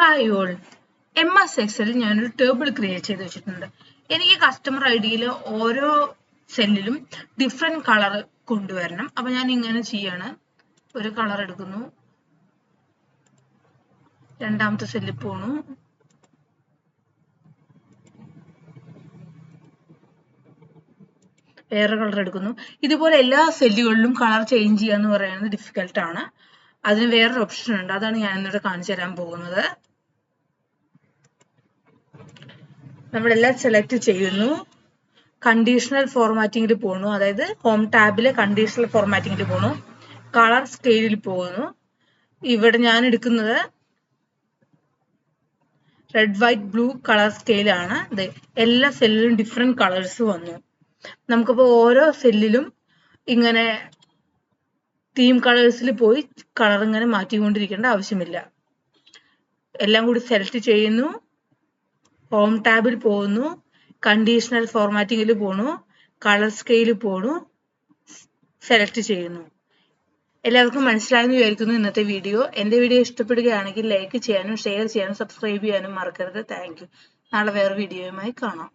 Hi all, MS Excelൽ ഞാനൊരു table create ചെയ്ത് വെച്ചിട്ടുണ്ട്. എനിക്ക് കസ്റ്റമർ ഐഡിയിൽ ഓരോ സെല്ലിലും ഡിഫറെന്റ് കളർ കൊണ്ടുവരണം. അപ്പൊ ഞാൻ ഇങ്ങനെ ചെയ്യാണ്. ഒരു കളർ എടുക്കുന്നു, രണ്ടാമത്തെ സെല്ലിൽ പോണു, വേറെ കളർ എടുക്കുന്നു. ഇതുപോലെ എല്ലാ സെല്ലുകളിലും കളർ ചേഞ്ച് ചെയ്യാന്ന് പറയുന്നത് ഡിഫിക്കൽട്ട് ആണ്. അതിന് വേറൊരു ഓപ്ഷൻ ഉണ്ട്, അതാണ് ഞാൻ ഇന്നിവിടെ കാണിച്ചു തരാൻ പോകുന്നത്. നമ്മളെല്ലാം സെലക്ട് ചെയ്യുന്നു, കണ്ടീഷണൽ ഫോർമാറ്റിംഗിൽ പോകണു, അതായത് ഹോം ടാബിലെ കണ്ടീഷണൽ ഫോർമാറ്റിംഗിൽ പോകണു, കളർ സ്കെയിലിൽ പോകുന്നു. ഇവിടെ ഞാൻ എടുക്കുന്നത് റെഡ് വൈറ്റ് ബ്ലൂ കളർ സ്കെയിലാണ്. എല്ലാ സെല്ലിലും ഡിഫറെന്റ് കളേഴ്സ് വന്നു. നമുക്കിപ്പോൾ ഓരോ സെല്ലിലും ഇങ്ങനെ തീം കളേഴ്സിൽ പോയി കളർ ഇങ്ങനെ മാറ്റിക്കൊണ്ടിരിക്കേണ്ട ആവശ്യമില്ല. എല്ലാം കൂടി സെലക്ട് ചെയ്യുന്നു, ഹോം ടാബിൽ പോകുന്നു, കണ്ടീഷണൽ ഫോർമാറ്റിംഗിൽ പോണു, കളർ സ്കെയിലിൽ പോണു, സെലക്ട് ചെയ്യുന്നു. എല്ലാവർക്കും മനസ്സിലായെന്ന് വിചാരിക്കുന്നു ഇന്നത്തെ വീഡിയോ. എൻ്റെ വീഡിയോ ഇഷ്ടപ്പെടുകയാണെങ്കിൽ ലൈക്ക് ചെയ്യാനും ഷെയർ ചെയ്യാനും സബ്സ്ക്രൈബ് ചെയ്യാനും മറക്കരുത്. Thank you. നാളെ വേറെ വീഡിയോയുമായി കാണാം.